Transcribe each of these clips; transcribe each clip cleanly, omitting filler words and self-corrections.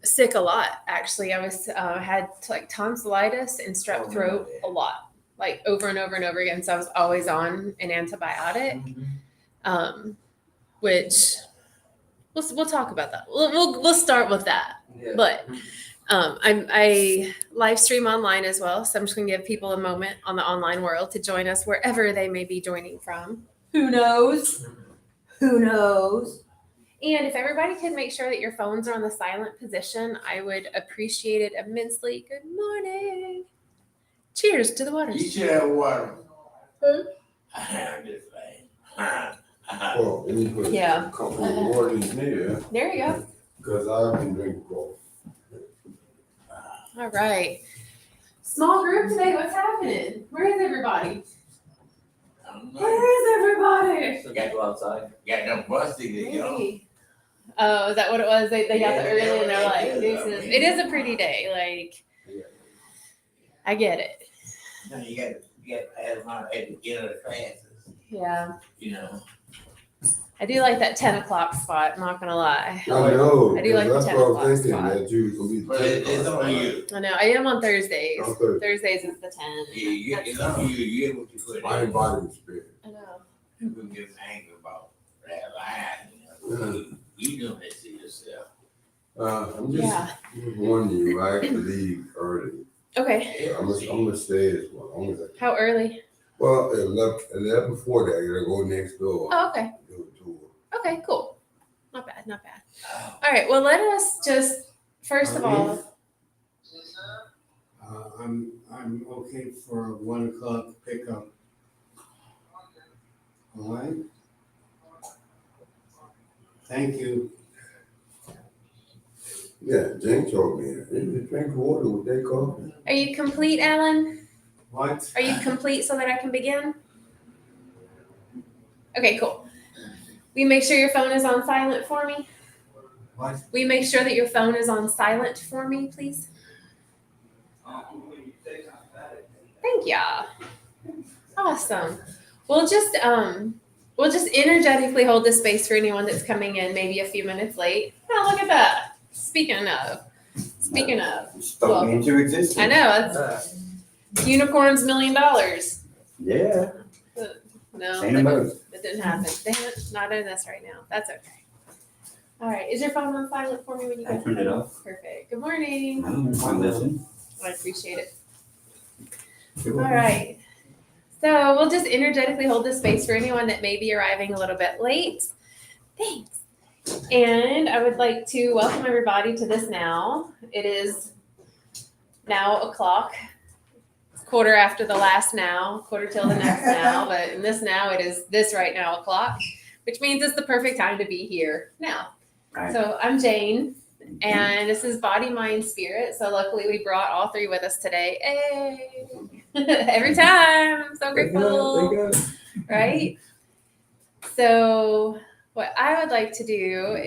sick a lot. Actually, I was had like tonsillitis and strep throat a lot, like over and over and over again. So I was always on an antibiotic, which we'll talk about that. We'll start with that. Yeah. But I live stream online as well, so I'm just gonna give people a moment on the online world to join us wherever they may be joining from. Who knows? Who knows? And if everybody could make sure that your phones are on the silent position, I would appreciate it immensely. Good morning. Cheers to the You waters. should have water. Hmm? I'm just saying. Well, we put Yeah. a couple of waters there, There you go. because I've been drinking coffee. All right. Small group today. What's happening? Where is everybody? Where is everybody? So got to go outside. Got them busty to go. Maybe. Oh, is that what it was? They got Yeah, there early and they're like, yeah, deuces. It is a pretty day. Like, I get it. No, you got to pass them out at the beginning of the classes. Yeah. You know. I do like that 10 o'clock spot, I'm not gonna lie. I know, I do like the that's 10 what o'clock I'm thinking, spot. that you can be. But it's on you. I know, I am on Thursdays. On Thursday. Thursdays is the 10. It's on you. You get what you put My in. body spirit. I know. People get angry about that line. You know. You doing this to yourself. I'm Yeah. just warning you, I have to leave early. Okay. I'm gonna stay as long as I can. How early? Well, 11 before that, I gotta go next door. Oh, okay. Do a tour. Okay, cool. Not bad, not bad. All right, well, let us just, first of all, I'm okay for 1 o'clock pickup. All right? Thank you. Yeah, Jane told me, you drink water with that coffee. are you complete, Alan? What? Are you complete so that I can begin? Okay, cool. Will you make sure your phone is on silent for me? What? Will you make sure that your phone is on silent for me, please? Thank ya. Awesome. We'll just energetically hold the space for anyone that's coming in maybe a few minutes late. Oh, look at that. Speaking of. Spoke me into existence. I know, it's unicorns $1 million. Yeah. No, Ain't a move. that didn't happen. Not in this right now. That's okay. All right. Is your phone on silent for me when you I go? turned it off. Perfect. Good morning. I'm listening. I appreciate it. All right. So we'll just energetically hold the space for anyone that may be arriving a little bit late. Thanks. And I would like to welcome everybody to this now. It is now o'clock. It's quarter after the last now, quarter till the next now. But in this now, it is this right now o'clock, which means it's the perfect time to be here now. Right. So I'm Jane. And this is Body, Mind, Spirit. So luckily we brought all three with us today. Hey! Every time. I'm so grateful. Right? So what I would like to do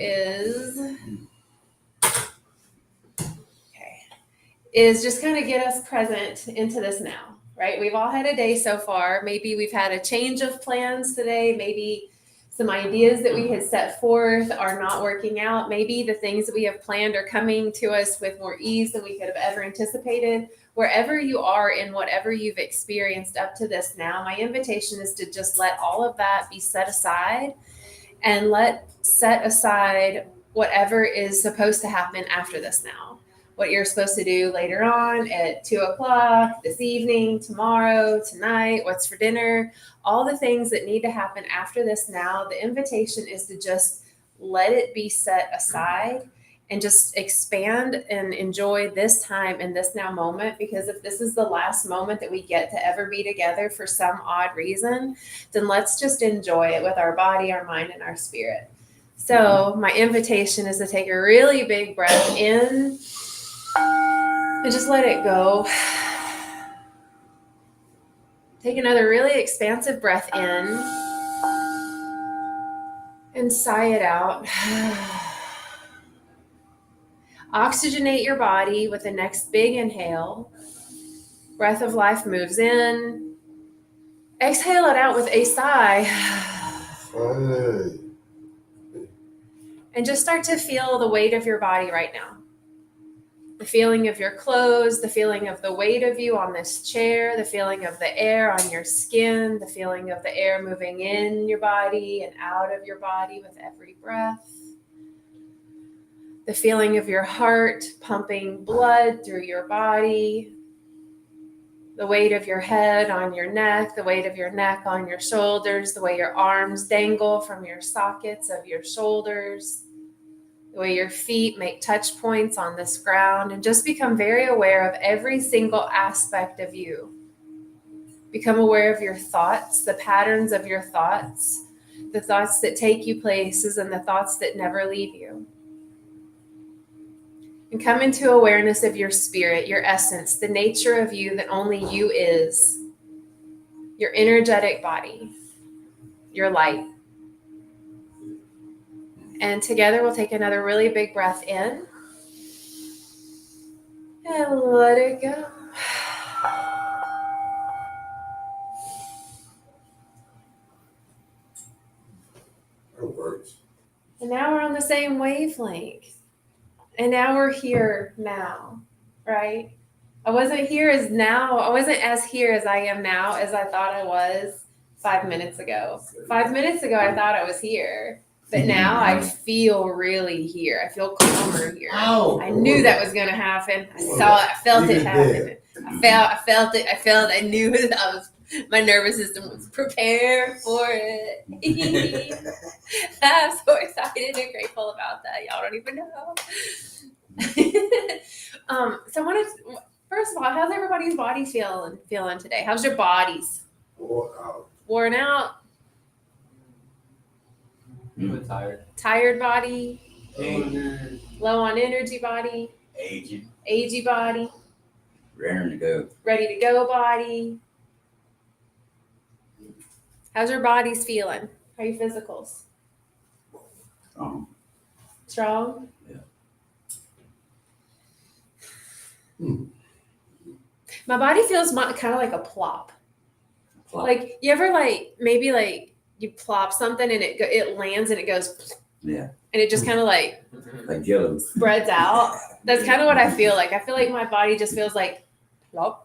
is just kind of get us present into this now, right? We've all had a day so far. Maybe we've had a change of plans today. Maybe some ideas that we had set forth are not working out. Maybe the things that we have planned are coming to us with more ease than we could have ever anticipated. Wherever you are in whatever you've experienced up to this now, my invitation is to just let all of that be set aside and set aside whatever is supposed to happen after this now. What you're supposed to do later on at 2 o'clock, this evening, tomorrow, tonight, what's for dinner, all the things that need to happen after this now. The invitation is to just let it be set aside and just expand and enjoy this time and this now moment. Because if this is the last moment that we get to ever be together for some odd reason, then let's just enjoy it with our body, our mind, and our spirit. So my invitation is to take a really big breath in and just let it go. Take another really expansive breath in and sigh it out. Oxygenate your body with the next big inhale. Breath of life moves in. Exhale it out with a sigh. Hey. And just start to feel the weight of your body right now. The feeling of your clothes, the feeling of the weight of you on this chair, the feeling of the air on your skin, the feeling of the air moving in your body and out of your body with every breath. The feeling of your heart pumping blood through your body. The weight of your head on your neck, the weight of your neck on your shoulders, the way your arms dangle from your sockets of your shoulders, the way your feet make touch points on this ground, and just become very aware of every single aspect of you. Become aware of your thoughts, the patterns of your thoughts, the thoughts that take you places and the thoughts that never leave you. And come into awareness of your spirit, your essence, the nature of you that only you is, your energetic body, your light. And together we'll take another really big breath in and let it go. That works. And now we're on the same wavelength. And now we're here now, right? I wasn't as here as I am now as I thought I was 5 minutes ago. 5 minutes ago, I thought I was here. But now I feel really here. I feel calmer here. Oh, I knew that was going to happen. I saw it. I felt it happen. I felt it. I knew it. My nervous system was prepared for it. I'm so excited and grateful about that. Y'all don't even know. So I wanted to, first of all, how's everybody's bodies feeling today? How's your bodies? Worn out? Tired body? Low on energy body? aging. Agey body? Raring to go. Ready to go body? How's your bodies feeling? How are your physicals? Strong? Yeah. My body feels kind of like a plop. Like, you ever maybe you plop something and it lands and it goes, Yeah. and it just kind of like Jello. spreads out. That's kind of what I feel like. I feel like my body just feels like plop.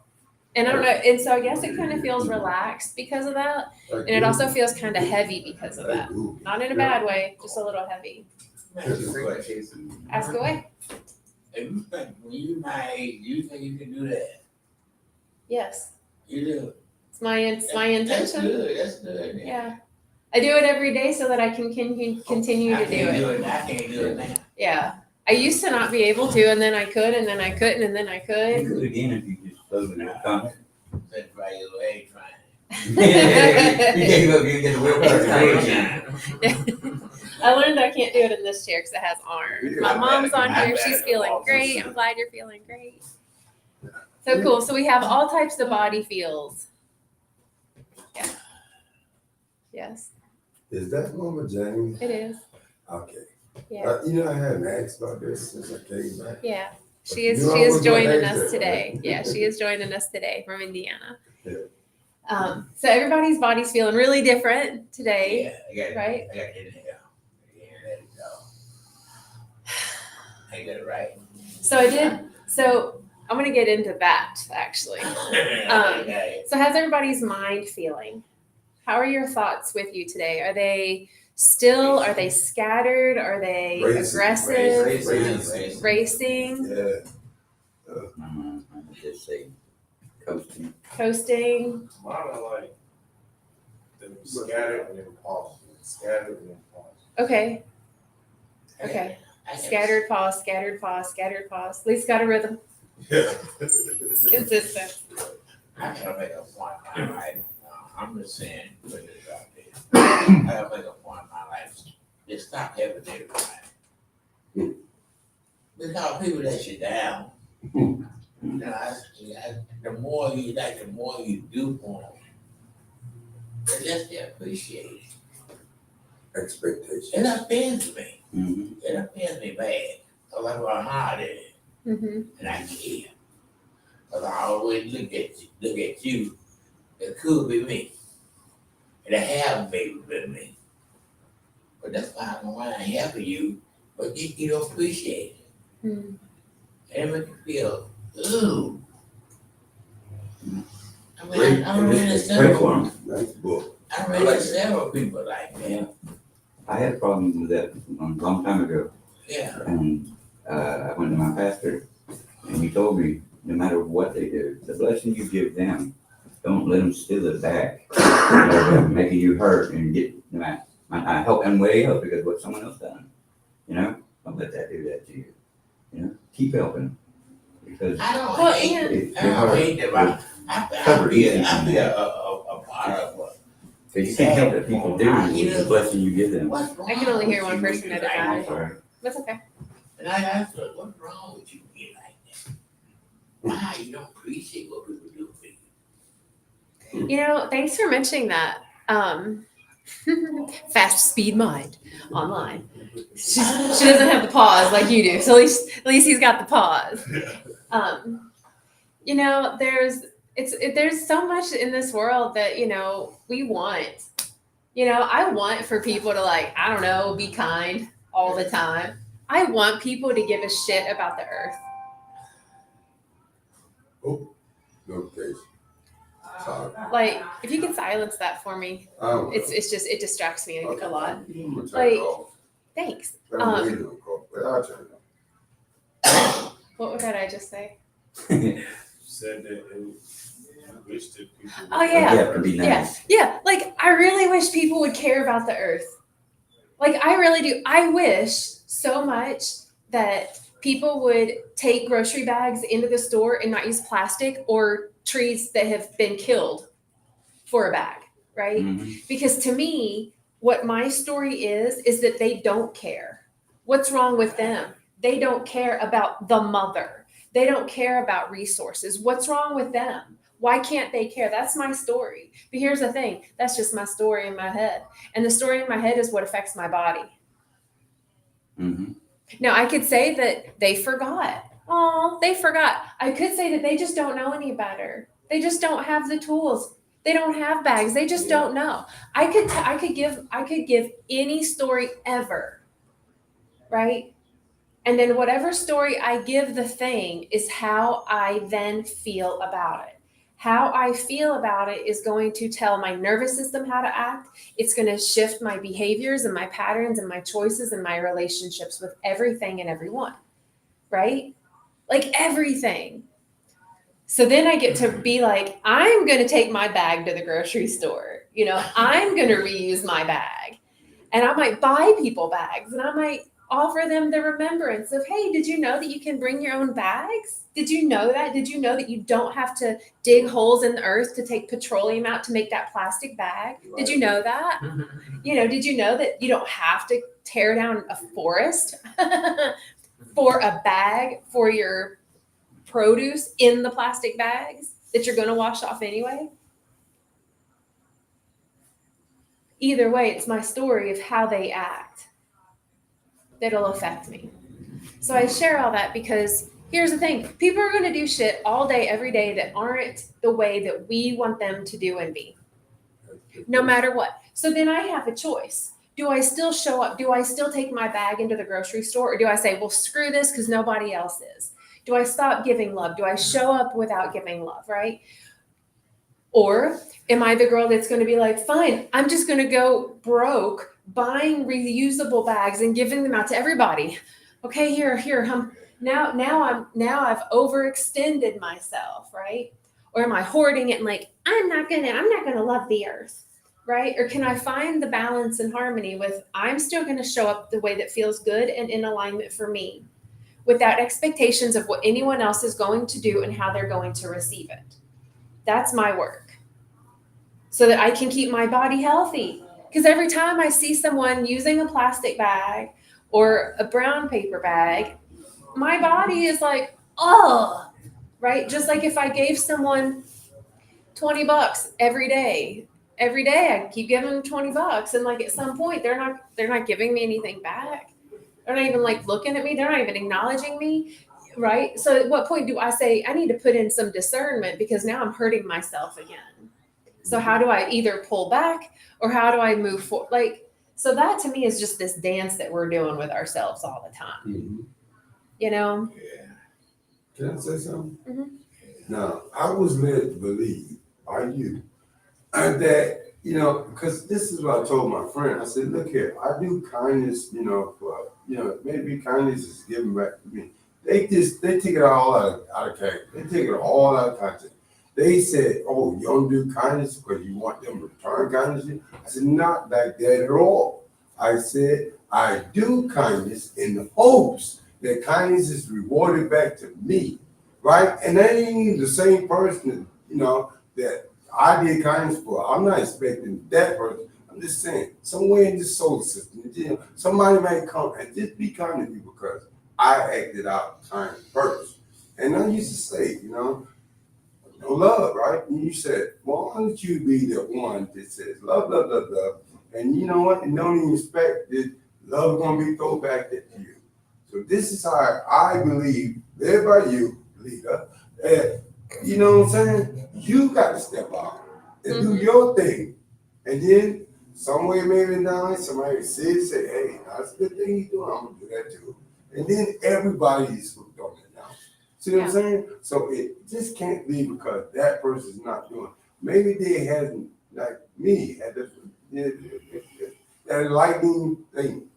And I don't know. And so I guess it kind of feels relaxed because of that. And it also feels kind of heavy because of that. Not in a bad way, just a little heavy. Ask away. If you think when you my age, you think you can do that? Yes. You do. It's my That's intention. good. That's good. Yeah. I do it every day so that I can continue to do it. I can't do it now. Yeah. I used to not be able to, and then I could, and then I couldn't, and then I You could. could again if you just slowed it down. That's why you ain't trying. You gave up, you get the willpower. I learned I can't do it in this chair because it has arms. My mom's on here. She's feeling great. I'm glad you're feeling great. So cool. So we have all types of body feels. Yeah. Yes, Is that Mama Jane? it is. Okay. Yeah. I hadn't asked about this since I came back. Yeah. She is You she is always gonna joining ask us that, today. right? Yeah, she is joining us today from Indiana. Yeah. So everybody's body's feeling really different today. Yeah, I got it. Right? I got it in there. Yeah, let it go. I got it right. So I'm gonna get into that actually. Okay. So how's everybody's mind feeling? How are your thoughts with you today? Are they scattered? Are they Racing. aggressive? Racing? Yeah. I would just say coasting. Coasting? Mine are like them scattered and then pause. Scattered and then pause. Okay. Okay. Scattered pause, scattered pause, scattered pause. At least got a rhythm. Yeah. Consistent. I gotta make a point in my life. I'm just saying, put this out there. I gotta make a point in my life. Just stop having everybody. Because people let you down. The more you do for them, the less they appreciate it. Expectation. It offends me. Mm-hmm. It offends me bad. Cause I work hard at it, Mm-hmm. and I care. Cause I always look at you. It could be me. And it have maybe been me. But that's why I'm around helping you, but you don't appreciate it. Mm-hmm. It make you feel, ooh. I mean, Great. I read it Pray several, for 'em. Nice book. I read it several people like that, I had problems with that a long time ago, yeah. and I went to my pastor, and he told me, no matter what they do, the blessing you give them, don't let them steal it back. They're making you hurt and get, I help them way up because what someone else done, don't let that do that to you. Keep helping, because I don't Well, hate, and- it, I don't hate them, I Cover be easy. a part of what. you can't help what people do with the blessing you give them. What's wrong I can only hear with one you when person you at a like time. I'm sorry. That's okay. And I asked her, what's wrong with you being like that? Why you don't appreciate what people do for you? Thanks for mentioning that. Fast speed mind online. She doesn't have the pause like you do, so at least he's got the pause. There's so much in this world that we want. I want for people to I don't know, be kind all the time. I want people to give a shit about the earth. Notification. Sorry. If you could silence that for me, it distracts me a lot. I'm gonna turn Like, it off. Thanks. I'm waiting on call, but I'll turn it off. What did I just say? Said that you wish that people. Oh, yeah. Yeah, it can be nice. Yeah. I really wish people would care about the earth. I really do. I wish so much that people would take grocery bags into the store and not use plastic or trees that have been killed for a bag, right? Mhm. Because to me, what my story is that they don't care. What's wrong with them? They don't care about the mother. They don't care about resources. What's wrong with them? Why can't they care? That's my story. But here's the thing. That's just my story in my head. And the story in my head is what affects my body. Mhm. Now, I could say that they forgot. Oh, they forgot. I could say that they just don't know any better. They just don't have the tools. They don't have bags. They just don't know. I could give any story ever, right? And then whatever story I give the thing is how I then feel about it. How I feel about it is going to tell my nervous system how to act. It's going to shift my behaviors and my patterns and my choices and my relationships with everything and everyone, right? Everything. So then I get to be I'm going to take my bag to the grocery store. I'm going to reuse my bag. And I might buy people bags, and I might offer them the remembrance of, hey, did you know that you can bring your own bags? Did you know that? Did you know that you don't have to dig holes in the earth to take petroleum out to make that plastic bag? Did you know that? Did you know that you don't have to tear down a forest for a bag for your produce in the plastic bags that you're going to wash off anyway? Either way, it's my story of how they act that'll affect me. So I share all that because here's the thing. People are going to do shit all day, every day that aren't the way that we want them to do and be, no matter what. So then I have a choice. Do I still show up? Do I still take my bag into the grocery store? Or do I say, well, screw this because nobody else is? Do I stop giving love? Do I show up without giving love, right? Or am I the girl that's going to be fine, I'm just going to go broke buying reusable bags and giving them out to everybody. Okay, here. Now I've overextended myself, right? Or am I hoarding it and I'm not gonna love the earth, right? Or can I find the balance and harmony with I'm still going to show up the way that feels good and in alignment for me, without expectations of what anyone else is going to do and how they're going to receive it. That's my work. So that I can keep my body healthy. Because every time I see someone using a plastic bag or a brown paper bag, my body is oh, right? Just like if I gave someone $20 every day I keep giving them $20. And at some point, they're not giving me anything back. They're not even looking at me. They're not even acknowledging me. Right. So at what point do I say I need to put in some discernment because now I'm hurting myself again? So how do I either pull back or how do I move forward? So that to me is just this dance that we're doing with ourselves all the time. Mhm. Yeah. Can I say something? Mhm. Now, I was led to believe, by you, that, because this is what I told my friend. I said, look here, I do kindness, for, maybe kindness is given back to me. They take it all out of character. They take it all out of context. They said, oh, you don't do kindness because you want them to return kindness? I said, not like that at all. I said, I do kindness in the hopes that kindness is rewarded back to me, right? And that ain't even the same person, that I did kindness for. I'm not expecting that person. I'm just saying, somewhere in this solar system, somebody might come and just be kind to me because I acted out kind first. And I used to say, love, right? And you said, well, why don't you be the one that says love, love, love, love? And you know what? And don't even expect that love is gonna be thrown back at you. So this is how I believe, led by you, leader, that, you know what I'm saying? You got to step out and do your thing. And then somewhere maybe down there, somebody say, hey, that's a good thing you're doing, I'm gonna do that too. And then everybody is hooked on it now. See what I'm saying? So it just can't be because that person's not doing it. Maybe they hadn't, like me, had that lightning thing.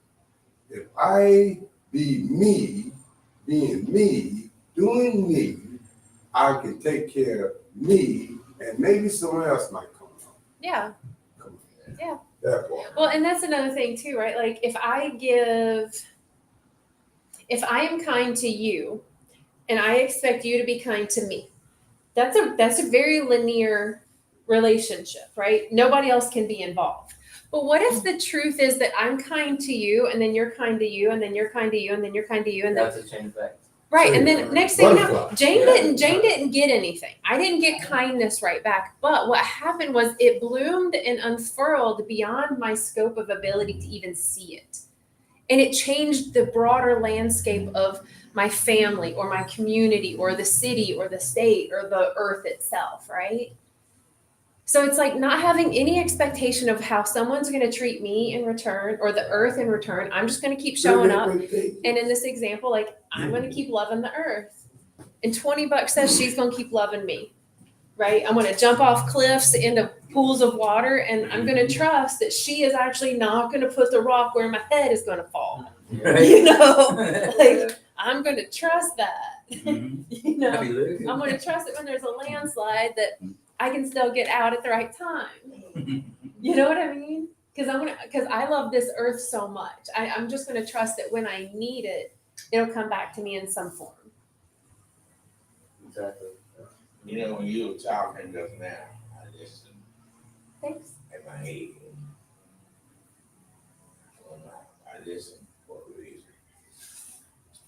If I be me, being me, doing me, I can take care of me, and maybe someone else might come along. Yeah. Come on. Yeah. That part. Well, and that's another thing too, right? Like if I am kind to you and I expect you to be kind to me, that's a very linear relationship, right? Nobody else can be involved. But what if the truth is that I'm kind to you and then you're kind to you and then you're kind to you and then you're kind to you and then That's a chain back. right, and then next thing you know, Butterfly. Jane didn't get anything. I didn't get kindness right back. But what happened was it bloomed and unfurled beyond my scope of ability to even see it. And it changed the broader landscape of my family or my community or the city or the state or the earth itself, right? So it's like not having any expectation of how someone's going to treat me in return or the earth in return. I'm just going to keep showing up. And in this example, like I'm going to keep loving the earth. And $20 says she's going to keep loving me, right? I'm going to jump off cliffs into pools of water and I'm going to trust that she is actually not going to put the rock where my head is going to fall. You know, like I'm going to trust that, you know, I'm going to trust that when there's a landslide that I can still get out at the right time. You know what I mean? Because I love this earth so much. I'm just going to trust that when I need it, it'll come back to me in some form. Exactly. When you were talking just now, I listened Thanks. in my head. I listened for a reason.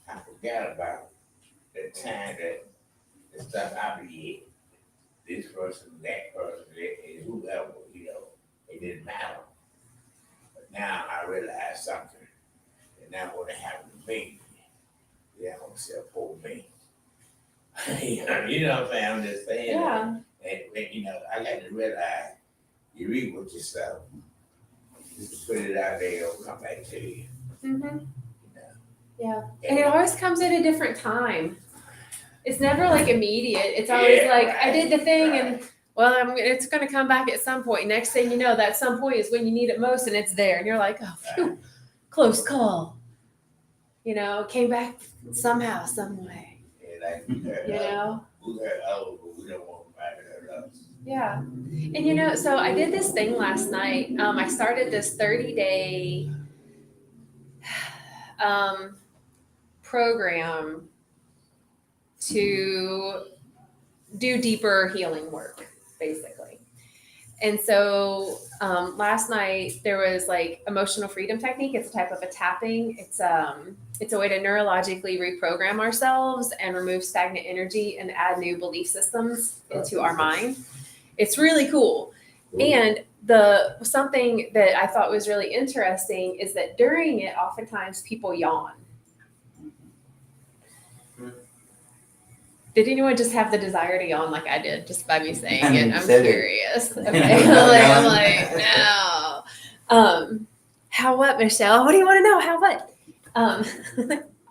I forgot about the time that the stuff I did, this person, that person, and whoever, it didn't matter. But now I realize something. And now what happened to me, they don't say poor me. You know what I'm saying? I'm just saying. Yeah. And I got to realize you read what yourself. Just put it out there, it'll come back to you. Mm-hmm. Yeah. And it always comes at a different time. It's never like immediate. It's always like I did the thing and it's going to come back at some point. Next thing you know, that some point is when you need it most and it's there. And you're like, oh, phew, close call. Came back somehow, some way. Like, we heard others, but we don't want to hurt us. Yeah. And so I did this thing last night. I started this 30-day program to do deeper healing work, basically. And so last night there was like emotional freedom technique. It's a type of a tapping. It's a way to neurologically reprogram ourselves and remove stagnant energy and add new belief systems into our mind. It's really cool. And something that I thought was really interesting is that during it, oftentimes people yawn. Did anyone just have the desire to yawn like I did just by me saying it? I'm curious. Okay. I'm like, no. How what, Michelle? What do you want to know? How what?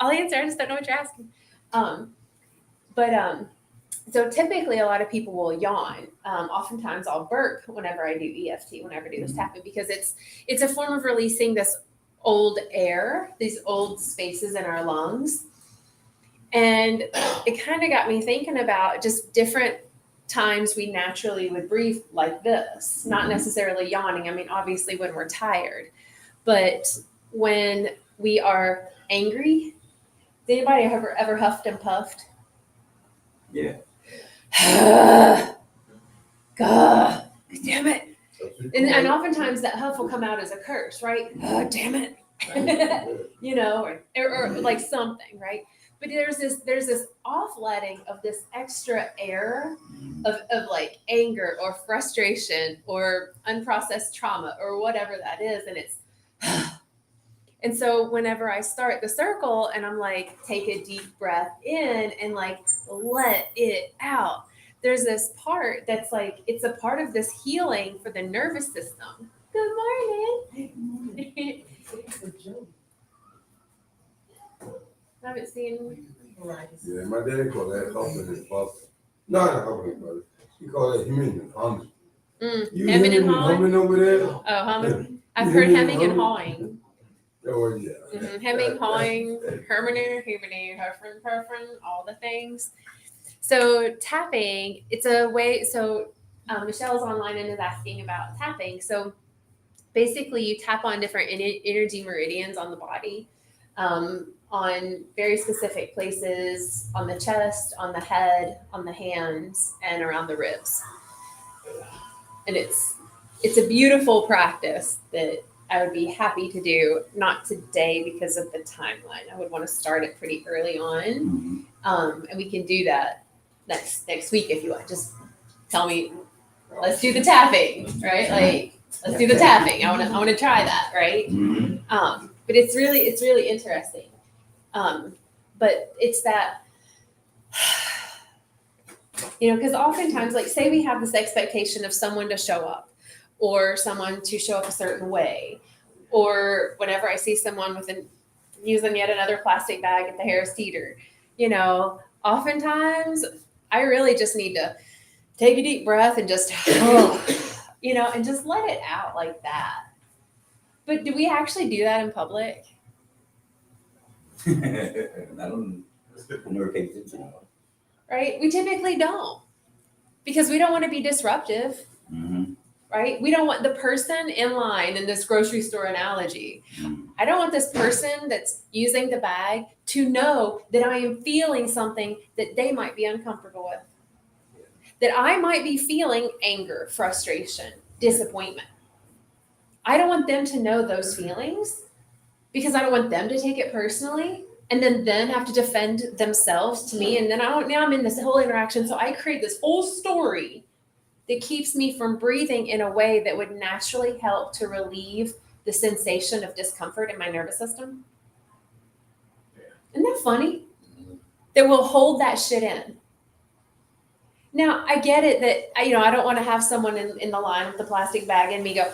I'll answer. I just don't know what you're asking. But so typically a lot of people will yawn. Oftentimes I'll burp whenever I do EFT, whenever I do this tapping, because it's a form of releasing this old air, these old spaces in our lungs. And it kind of got me thinking about just different times we naturally would breathe like this, not necessarily yawning. I mean, obviously when we're tired, but when we are angry. Has anybody ever huffed and puffed? Yeah. God, damn it. And oftentimes that huff will come out as a curse, right? Oh, damn it. You know, or like something, right? But there's this offletting of this extra air of like anger or frustration or unprocessed trauma or whatever that is. And it's, and so whenever I start the circle and I'm like, take a deep breath in and like, let it out. There's this part that's like, it's a part of this healing for the nervous system. Good morning. I haven't seen. Yeah, my daddy called that huffing and puffing. No, not huffing, brother. He called that hemming and humming. You Hemming and hawing? humming over there? Oh, humming. I've heard hemming and hawing. Oh, yeah. Hemming, hawing, herminer, huffing, all the things. So tapping, it's a way. So Michelle's online and is asking about tapping. So basically, you tap on different energy meridians on the body, on very specific places on the chest, on the head, on the hands, and around the ribs. And it's a beautiful practice that I would be happy to do. Not today because of the timeline. I would want to start it pretty early on, and we can do that next week if you want. Just tell me. Let's do the tapping, right? Like, let's do the tapping. I want to try that, right? But it's really interesting. But it's that, you know, because oftentimes, like, say we have this expectation of someone to show up or someone to show up a certain way, or whenever I see someone using yet another plastic bag at the Harris Teeter, you know, oftentimes I really just need to take a deep breath and just, you know, and just let it out like that. But do we actually do that in public? I never paid attention. Right? We typically don't, because we don't want to be disruptive, right? We don't want the person in line in this grocery store analogy. I don't want this person that's using the bag to know that I am feeling something that they might be uncomfortable with, that I might be feeling anger, frustration, disappointment. I don't want them to know those feelings because I don't want them to take it personally and then have to defend themselves to me. And then now I'm in this whole interaction. So I create this whole story that keeps me from breathing in a way that would naturally help to relieve the sensation of discomfort in my nervous system. Isn't that funny? That we'll hold that shit in. Now, I get it that, you know, I don't want to have someone in the line with the plastic bag and me go,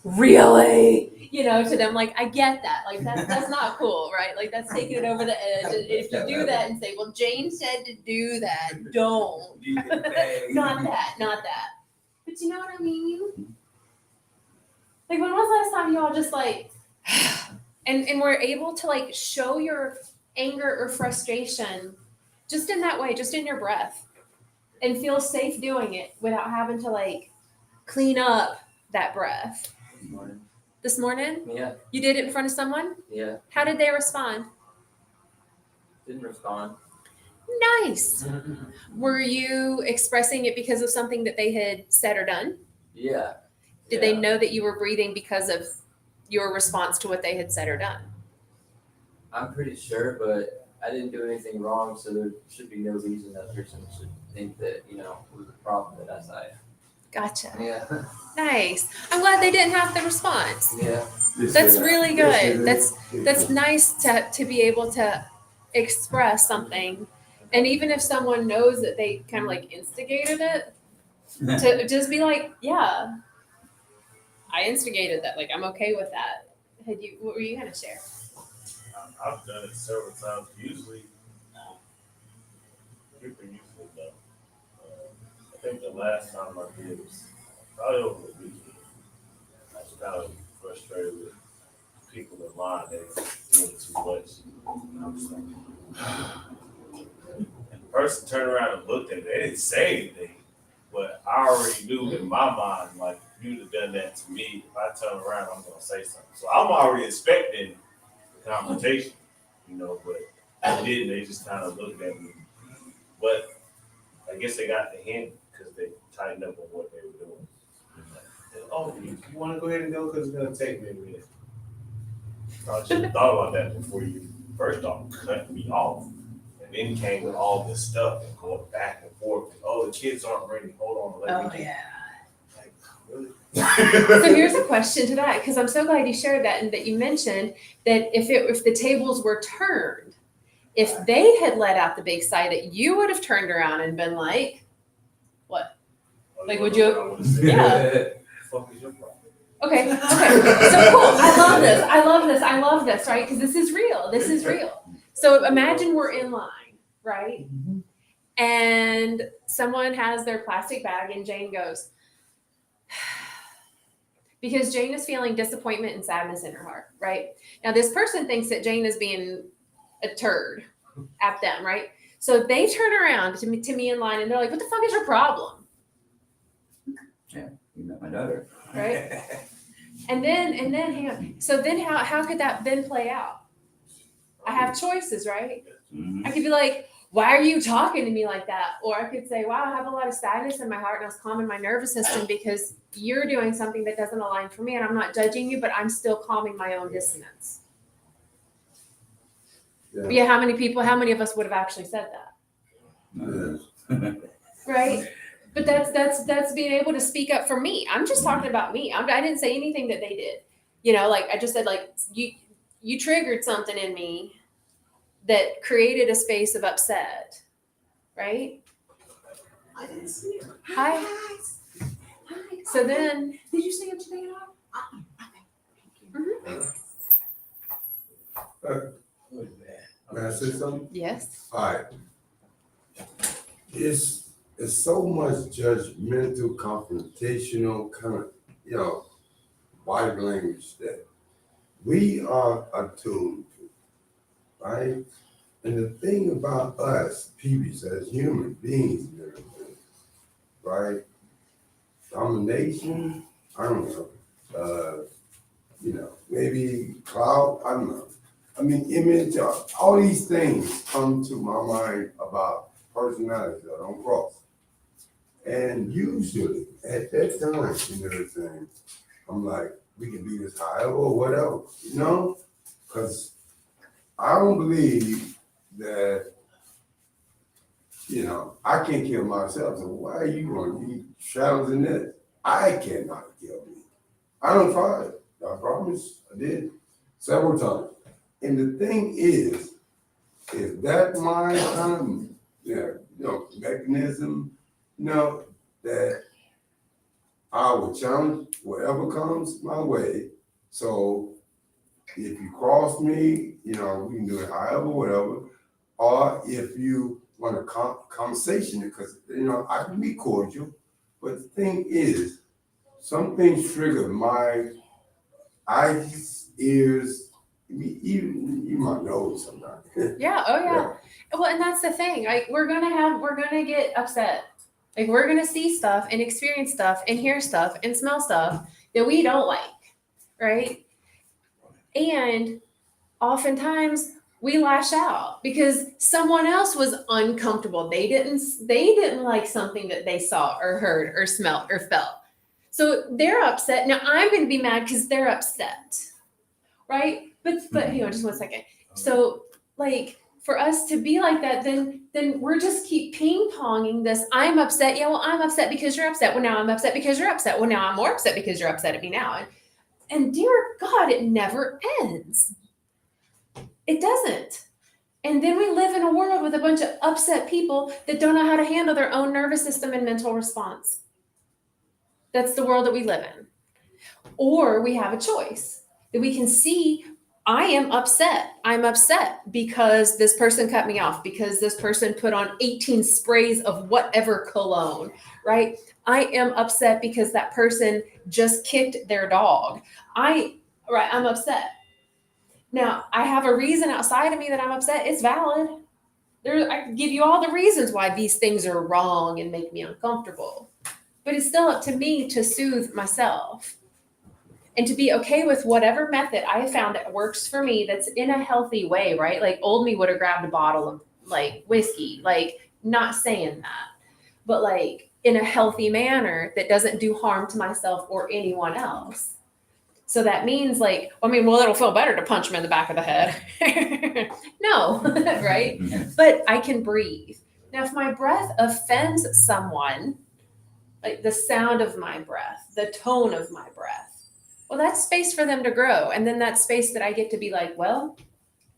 really? You know, to them, like, I get that. Like, that's not cool, right? Like, that's taking it over the edge. And if you do that and say, well, Jane said to do that, don't. Not that. But you know what I mean? Like, when was the last time y'all just, like, and were able to, like, show your anger or frustration just in that way, just in your breath, and feel safe doing it without having to, like, clean up that breath? This morning? Yeah, You did it in front of someone? yeah, How did they respond? didn't respond. Nice. Were you expressing it because of something that they had said or done? Yeah. Did they know that you were breathing because of your response to what they had said or done? I'm pretty sure, but I didn't do anything wrong, so there should be no reason that person should think that, you know, it was a problem that I Gotcha. Yeah. Nice. I'm glad they didn't have the response. Yeah. That's really good. That's nice to be able to express something. And even if someone knows that they kind of like instigated it, to just be like, yeah, I instigated that. Like, I'm okay with that. What were you going to share? I've done it several times. Usually, last time I did was probably over the weekend. I was kind of frustrated with people in line. They were doing too much. And I was like, and the person turned around and looked at me. They didn't say anything, but I already knew in my mind, like, if you'd have done that to me, if I turn around, I'm gonna say something. So I'm already expecting the confrontation, but they didn't. They just kind of looked at me. But I guess they got the hint because they tightened up on what they were doing. Oh, you want to go ahead and go because it's gonna take me a minute. I should have thought about that before you first off cut me off, and then came with all this stuff and going back and forth. Oh, the kids aren't ready. Hold on, let me. yeah. Like, really? So here's a question to that, because I'm so glad you shared that and that you mentioned that if the tables were turned, if they had let out the big sigh, that you would have turned around and been like, Like, would you- I would've said, Yeah. "What the fuck is your problem?" okay, so cool. I love this, right? Because this is real. So imagine we're in line, right? And someone has their plastic bag and Jane goes, because Jane is feeling disappointment and sadness in her heart, right? Now this person thinks that Jane is being a turd at them, right? So they turn around to me in line and they're like, what the fuck is your problem? You met my daughter. Right? And then hang on. So then how could that then play out? I have choices, right? Mhm. I could be like, why are you talking to me like that? Or I could say, wow, I have a lot of sadness in my heart and I was calming my nervous system because you're doing something that doesn't align for me and I'm not judging you, but I'm still calming my own dissonance. Yeah. But yeah, how many of us would have actually said that? Yeah. Right? But that's being able to speak up for me. I'm just talking about me. I didn't say anything that they did. Like I just said, like you triggered something in me that created a space of upset, right? I didn't see her. Hi. Guys. Hi. So then, Did you see him today at all? Who is that? May I say something? yes. All right. It's so much judgmental, confrontational kind of, body language that we are attuned to, right? And the thing about us, peeps, as human beings and everything, right? Domination, I don't know. Maybe clout, I don't know. I mean, image, all these things come to my mind about personalities that don't cross. And usually at that time and everything, I'm like, we can be this however or whatever, because I don't believe that, I can't kill myself. So why are you going to be shadows in this? I cannot kill me. I don't try it. I promise I did several times. And the thing is that my kind of, mechanism, that I will challenge whatever comes my way. So if you cross me, we can do it however, whatever. Or if you want a conversation, because, I can be cordial. But the thing is, some things trigger my eyes, ears, even my nose sometimes. Yeah. Oh yeah. Well, and that's the thing. Like we're gonna get upset. Like we're gonna see stuff and experience stuff and hear stuff and smell stuff that we don't like, right? And oftentimes we lash out because someone else was uncomfortable. They didn't like something that they saw or heard or smelled or felt. So they're upset. Now I'm gonna be mad because they're upset. Right? But hang on just 1 second. So like for us to be like that, then we're just keep ping-ponging this. I'm upset. Yeah, well, I'm upset because you're upset. Well, now I'm upset because you're upset. Well, now I'm more upset because you're upset at me now. And dear God, it never ends. It doesn't. And then we live in a world with a bunch of upset people that don't know how to handle their own nervous system and mental response. That's the world that we live in. Or we have a choice that we can see I am upset. I'm upset because this person cut me off, because this person put on 18 sprays of whatever cologne, right? I am upset because that person just kicked their dog. I'm upset. Now, I have a reason outside of me that I'm upset. It's valid. I can give you all the reasons why these things are wrong and make me uncomfortable. But it's still up to me to soothe myself and to be okay with whatever method I found that works for me, that's in a healthy way, right? Like old me would have grabbed a bottle of like whiskey, like not saying that, but like in a healthy manner that doesn't do harm to myself or anyone else. So that means like, well, it'll feel better to punch him in the back of the head. No, right? But I can breathe. Now, if my breath offends someone, like the sound of my breath, the tone of my breath, well, that's space for them to grow. And then that's space that I get to be like, well,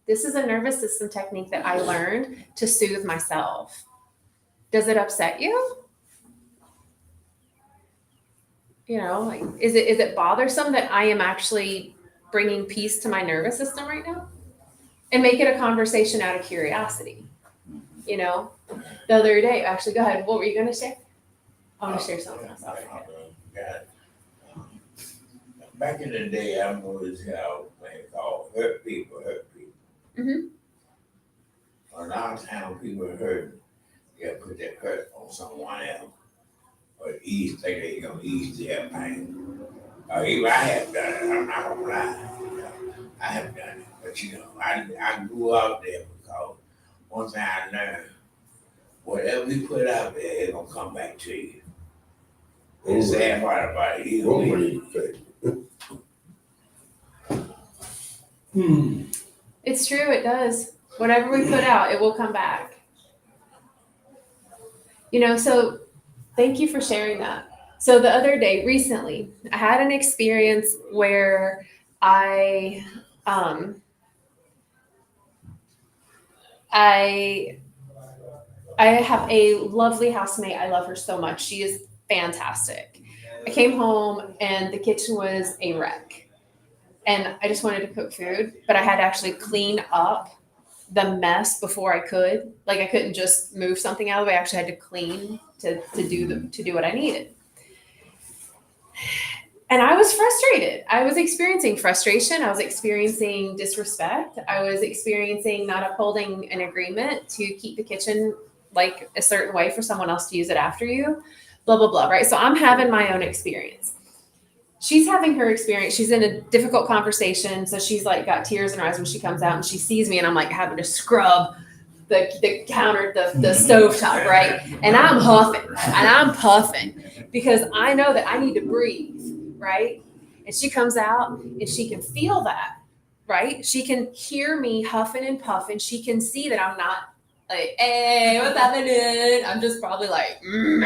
this is a nervous system technique that I learned to soothe myself. Does it upset you? You know, like, is it bothersome that I am actually bringing peace to my nervous system right now? And make it a conversation out of curiosity. You know, the other day, actually, go ahead. What were you going to say? I want to share something else. Back in the day, I always had a thing called hurt people. Mhm. A lot of times people hurt, they put that hurt on someone else, or think they gonna ease their pain. Even I have done it. I'm not gonna lie. I have done it, but I grew out there because one thing I learned, whatever you put out there, it's gonna come back to you. And the sad part about it, either One way. way to say. It's true, it does. Whatever we put out, it will come back. You know, so thank you for sharing that. So the other day, recently, I had an experience where I have a lovely housemate. I love her so much. She is fantastic. I came home and the kitchen was a wreck. And I just wanted to cook food, but I had to actually clean up the mess before I could. Like I couldn't just move something out of the way. I actually had to clean to do what I needed. And I was frustrated. I was experiencing frustration. I was experiencing disrespect. I was experiencing not upholding an agreement to keep the kitchen like a certain way for someone else to use it after you, blah, blah, blah, right? So I'm having my own experience. She's having her experience. She's in a difficult conversation. So she's like got tears in her eyes when she comes out and she sees me and I'm like having to scrub the counter, the stove top, right? And I'm huffing and I'm puffing because I know that I need to breathe, right? And she comes out and she can feel that, right? She can hear me huffing and puffing. She can see that I'm not like, hey, what's happening? I'm just probably like, you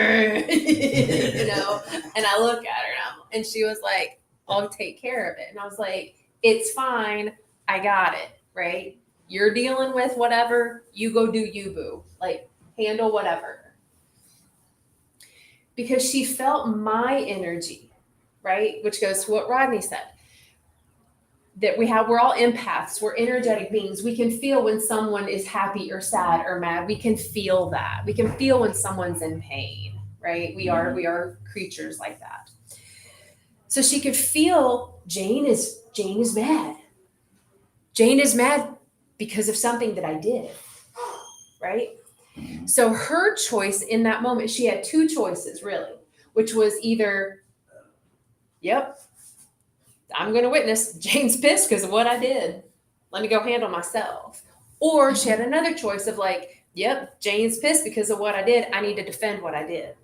know, and I look at her and she was like, I'll take care of it. And I was like, it's fine. I got it, right? You're dealing with whatever, you go do you, boo. Like, handle whatever. Because she felt my energy, right? Which goes to what Rodney said. That we're all empaths, we're energetic beings. We can feel when someone is happy or sad or mad. We can feel that. We can feel when someone's in pain, right? We are creatures like that. So she could feel Jane is mad. Jane is mad because of something that I did, right? So her choice in that moment, she had two choices really, which was either, yep, I'm going to witness Jane's pissed because of what I did. Let me go handle myself. Or she had another choice of like, yep, Jane's pissed because of what I did. I need to defend what I did.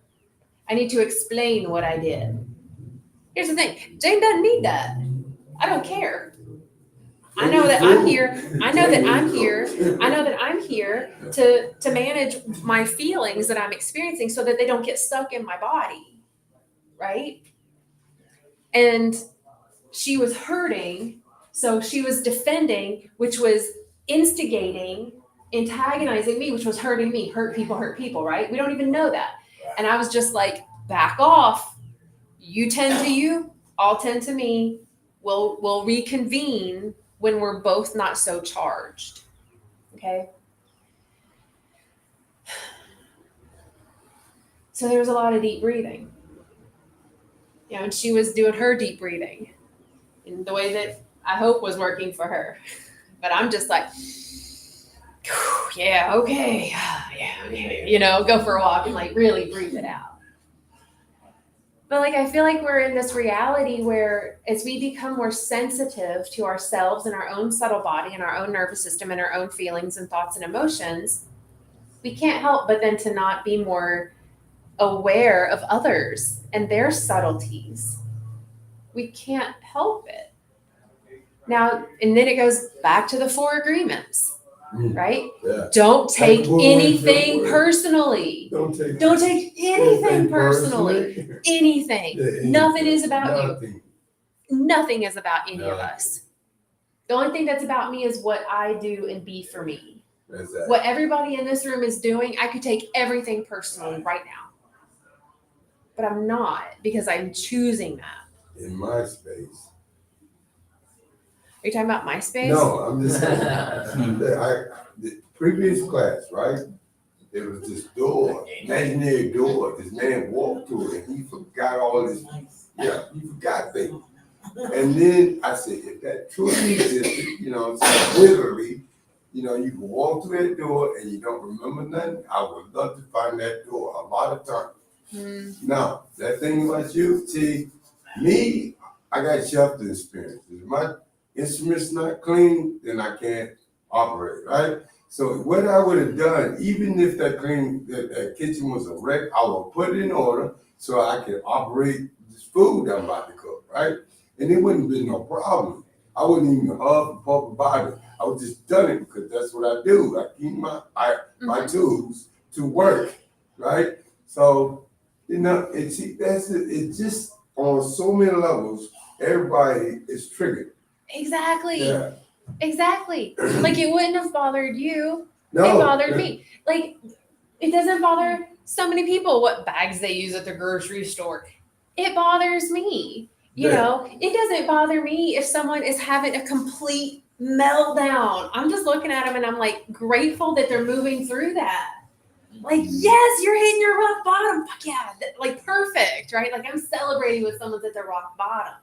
I need to explain what I did. Here's the thing. Jane doesn't need that. I don't care. I know that I'm here. I know that I'm here. I know that I'm here to manage my feelings that I'm experiencing so that they don't get stuck in my body. Right? And she was hurting, so she was defending, which was instigating, antagonizing me, which was hurting me. Hurt people, right? We don't even know that. And I was just like, back off. You tend to you, I'll tend to me. We'll reconvene when we're both not so charged. Okay. So there was a lot of deep breathing. You know, and she was doing her deep breathing in the way that I hope was working for her. But I'm just like, yeah, okay, yeah, okay. You know, go for a walk and like really breathe it out. But like, I feel like we're in this reality where as we become more sensitive to ourselves and our own subtle body and our own nervous system and our own feelings and thoughts and emotions, we can't help but then to not be more aware of others and their subtleties. We can't help it. Now, and then it goes back to the 4 agreements, right? Yeah. Don't take That would anything work. personally. Don't take anything personally. Anything. Yeah, Nothing is about you. nothing. Nothing is about any of Nothing. us. The only thing that's about me is what I do and be for me. Exactly. What everybody in this room is doing, I could take everything personally right now. But I'm not, because I'm choosing that. In my space. Are you talking about MySpace? No, I'm just saying. The previous class, right? There was this door, imaginary door. This man walked through it and he forgot all his, he forgot things. And then I said, if that truly existed, you know, so literally, you know, you can walk through that door and you don't remember nothing, I would love to find that door a lot of times. Now, that thing about you, see, me, I got shelter experience. If my instrument's not clean, then I can't operate, right? So what I would have done, even if that kitchen was a wreck, I would put it in order so I could operate this food I'm about to cook, right? And it wouldn't be no problem. I wouldn't even huff and puff about it. I would just done it because that's what I do. I keep my tools to work, right? So, you know, it's just on so many levels, everybody is triggered. Exactly. Yeah. Exactly. Like it wouldn't have bothered you. No. It bothered me. Like it doesn't bother so many people what bags they use at the grocery store. It bothers me. You know, it doesn't bother me if someone is having a complete meltdown. I'm just looking at them and I'm like grateful that they're moving through that. Like, yes, you're hitting your rock bottom. Fuck yeah. Like perfect, right? Like I'm celebrating with someone's at their rock bottom.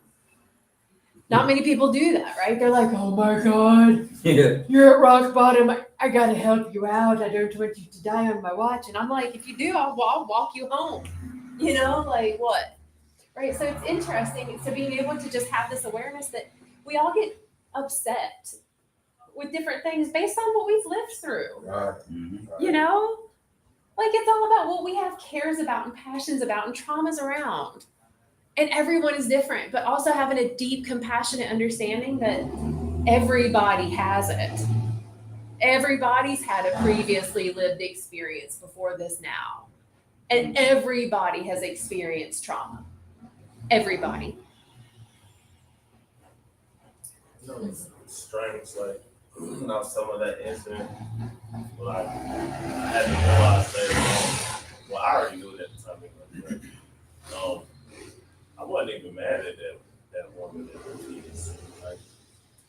Not many people do that, right? They're like, oh my God, Yeah. you're at rock bottom. I gotta help you out. I don't want you to die on my watch. And I'm like, if you do, I'll walk you home. You know, like what? Right? So it's interesting. So being able to just have this awareness that we all get upset with different things based on what we've lived through. Right. You know? Like it's all about what we have cares about and passions about and traumas around. And everyone is different, but also having a deep, compassionate understanding that everybody has it. Everybody's had a previously lived experience before this now. And everybody has experienced trauma. Everybody. You know, it's strange, like, you know, some of that incident, like, I had to realize that, well, I already knew it at the time, but, I wasn't even mad at that woman and her kids. Like,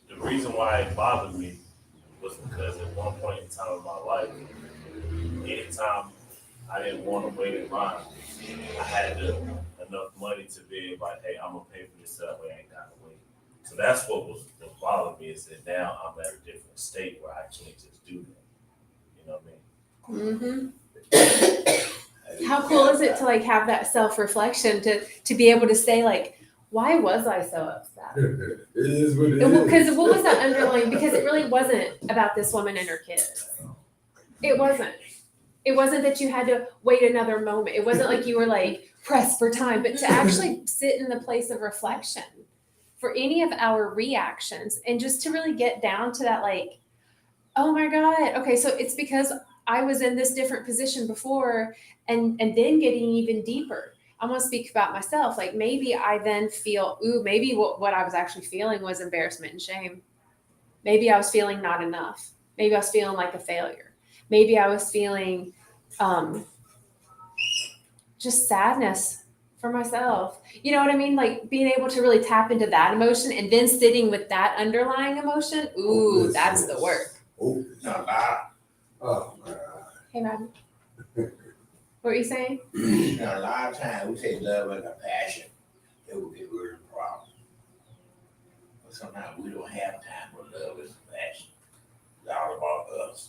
the reason why it bothered me was because at one point in time in my life, anytime I didn't want to wait in line, I had enough money to be like, hey, I'm gonna pay for this so that way I ain't gotta wait. So that's what bothered me is that now I'm at a different state where I can't just do that. You know what I mean? Mm-hmm. How cool is it to like have that self-reflection to be able to say like, why was I so upset? It is what it is. Because what was that underlying? Because it really wasn't about this woman and her kids. It wasn't. It wasn't that you had to wait another moment. It wasn't like you were like pressed for time, but to actually sit in the place of reflection for any of our reactions and just to really get down to that like, oh my God, okay, so it's because I was in this different position before and then getting even deeper. I want to speak about myself. Like maybe I then feel, maybe what I was actually feeling was embarrassment and shame. Maybe I was feeling not enough. Maybe I was feeling like a failure. Maybe I was feeling just sadness for myself. You know what I mean? Like being able to really tap into that emotion and then sitting with that underlying emotion. Ooh, that's the work. Oh, Now, a oh my God. Hey, Robbie. What were you saying? lot of times we say love and compassion, it will get rid of the problem. But sometimes we don't have time for love and compassion. It's all about us.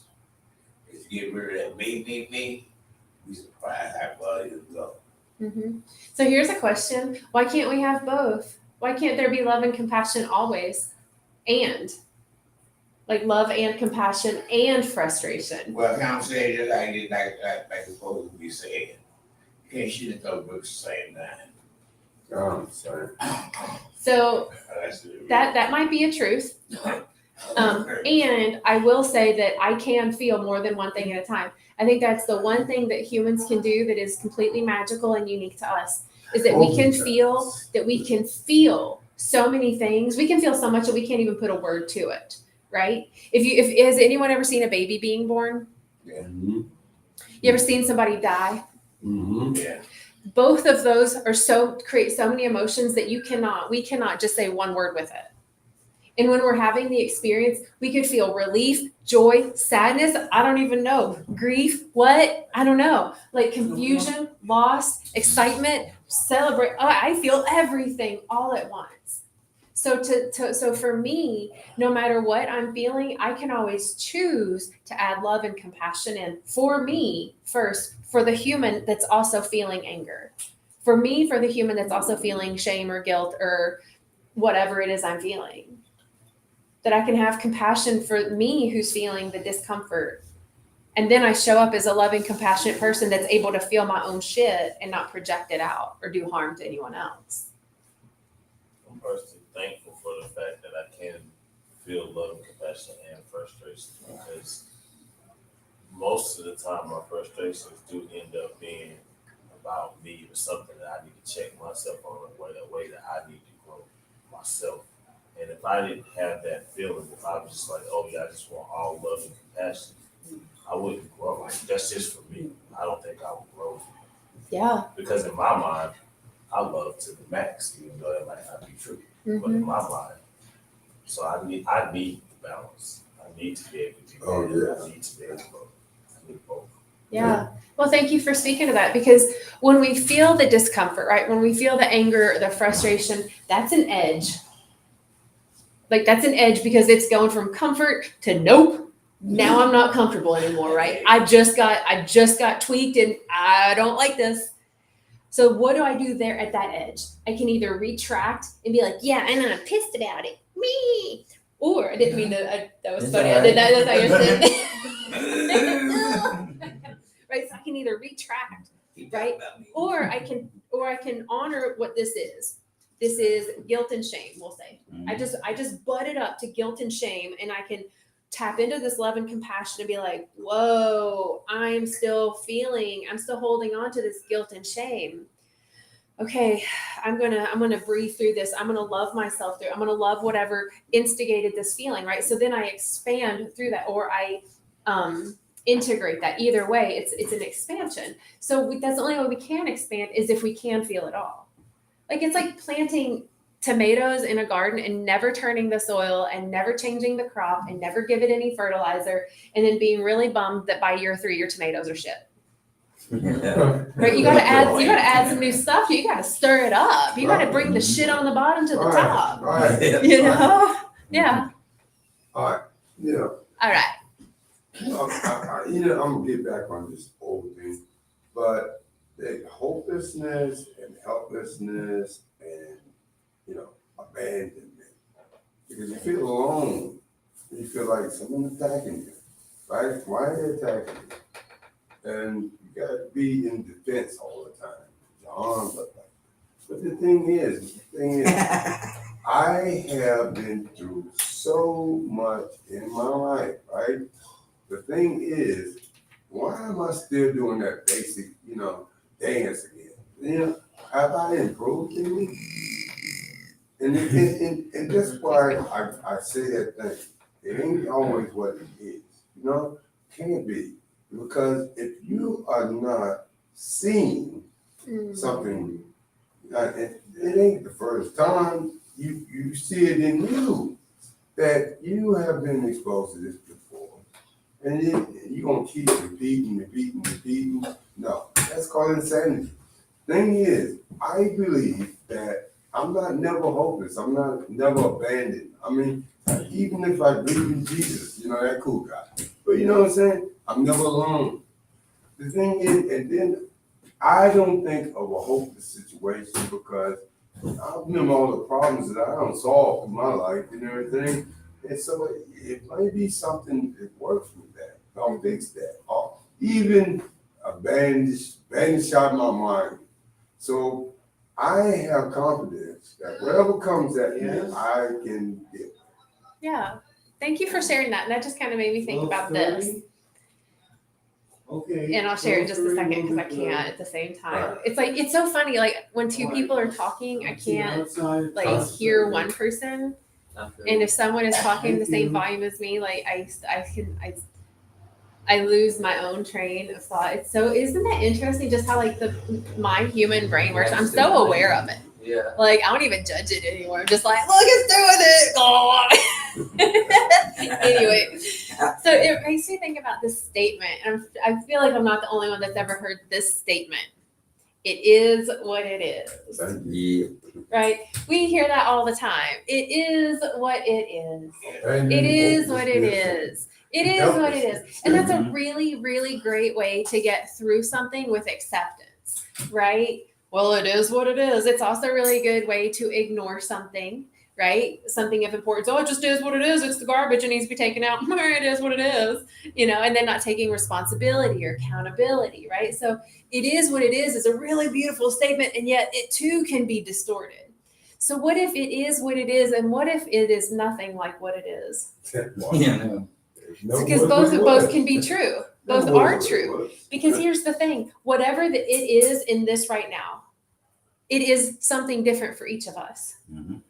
If you get rid of that me, we surprised how far you go. Mm-hmm. So here's a question. Why can't we have both? Why can't there be love and compassion always? And like love and compassion and frustration. Well, conversation like this, like it's supposed to be said. You can't shoot at those books at the same time. I'm sorry. So That's the that might be a truth. And I will say that I can feel more than one thing at a time. I think that's the one thing that humans can do that is completely magical and unique to us is that we can feel so many things. We can feel so much that we can't even put a word to it, right? If has anyone ever seen a baby being born? Mm-hmm. You ever seen somebody die? Mm-hmm. Yeah. Both of those are create so many emotions that we cannot just say one word with it. And when we're having the experience, we could feel relief, joy, sadness. I don't even know. Grief. What? I don't know. Like confusion, loss, excitement, celebrate. Oh, I feel everything all at once. So so for me, no matter what I'm feeling, I can always choose to add love and compassion in for me first, for the human that's also feeling anger. For me, for the human that's also feeling shame or guilt or whatever it is I'm feeling. That I can have compassion for me who's feeling the discomfort. And then I show up as a loving, compassionate person that's able to feel my own shit and not project it out or do harm to anyone else. I'm personally thankful for the fact that I can feel love, compassion, and frustration because most of the time my frustrations do end up being about me or something that I need to check myself on the way that I need to grow myself. And if I didn't have that feeling, if I was just like, oh yeah, I just want all love and compassion, I wouldn't grow. That's just for me. I don't think I would grow. Yeah. Because in my mind, I love to the max, even though that might not be true. But in my mind, so I need the balance. I need to be able to do that. I need to be able to grow. I need both. Yeah. Well, thank you for speaking to that because when we feel the discomfort, right? When we feel the anger, the frustration, that's an edge. Like that's an edge because it's going from comfort to nope. Now I'm not comfortable anymore, right? I just got tweaked and I don't like this. So what do I do there at that edge? I can either retract and be like, yeah, and I'm pissed about it. Me. Or I didn't mean to, that was It's funny. all I did right. that. That's how you're saying. Right. So I can either retract, right? Or I can honor what this is. This is guilt and shame, we'll say. I just butt it up to guilt and shame and I can tap into this love and compassion and be like, whoa, I'm still holding on to this guilt and shame. Okay, I'm gonna breathe through this. I'm gonna love myself through. I'm gonna love whatever instigated this feeling, right? So then I expand through that, or I integrate that. Either way, it's an expansion. So that's the only way we can expand is if we can feel it all. Like it's like planting tomatoes in a garden and never turning the soil and never changing the crop and never give it any fertilizer and then being really bummed that by year 3 your tomatoes are shit. Right? You gotta add some new stuff. You gotta stir it up. You gotta bring the shit on the bottom to the top. Right. You know? Yeah. All right. You know, All right. I'm gonna get back on this old thing, but the hopelessness and helplessness and abandonment, because you feel alone, you feel like someone's attacking you, right? Why are they attacking you? And you gotta be in defense all the time, your arms up. But the thing is, I have been through so much in my life, right? The thing is, why am I still doing that basic, dance again? Have I improved in me? And that's why I say that thing. It ain't always what it is, can't be. Because if you are not seeing something it ain't the first time you see it in you that you have been exposed to this before. And you're gonna keep repeating. No, that's called insanity. Thing is, I believe that I'm not never hopeless. I'm not never abandoned. I mean, even if I believe in Jesus, that cool guy. But you know what I'm saying? I'm never alone. The thing is, and then I don't think of a hopeless situation because I remember all the problems that I don't solve in my life and everything. And so it might be something that works with that. Don't fix that. Or even a bandage shot in my mind. So I have confidence that whatever comes at me, Yes. I can get. Yeah. Thank you for sharing that. And that just kind of made me think about this. 12:30? Okay. And I'll share it in just a 12:30 second because I will be can't at the same time. It's like, it's so funny. Like when two people are talking, I See can't outside, like outside. hear one person. Not good. And if someone is talking the same volume as me, like I lose my own train of thought. It's so, isn't that interesting just how like my human brain works? I'm so aware of it. Yeah. Like I don't even judge it anymore. I'm just like, look, it's doing it. Go on. Anyway, so it makes me think about this statement. And I feel like I'm not the only one that's ever heard this statement. It is what it is. Thank you. Yeah. Right? We hear that all the time. It is what it is. And It then is what it hopelessness. is. It is what it is. And that's a really, really great way to get through something with acceptance, right? Well, it is what it is. It's also a really good way to ignore something, right? Something of importance. Oh, it just is what it is. It's the garbage. It needs to be taken out. It is what it is, and then not taking responsibility or accountability, right? So it is what it is a really beautiful statement, and yet it too can be distorted. So what if it is what it is, and what if it is nothing like what it is? Yeah, no. Because both can be true. Both are true. Because here's the thing, whatever it is in this right now, it is something different for each of us. Mhm.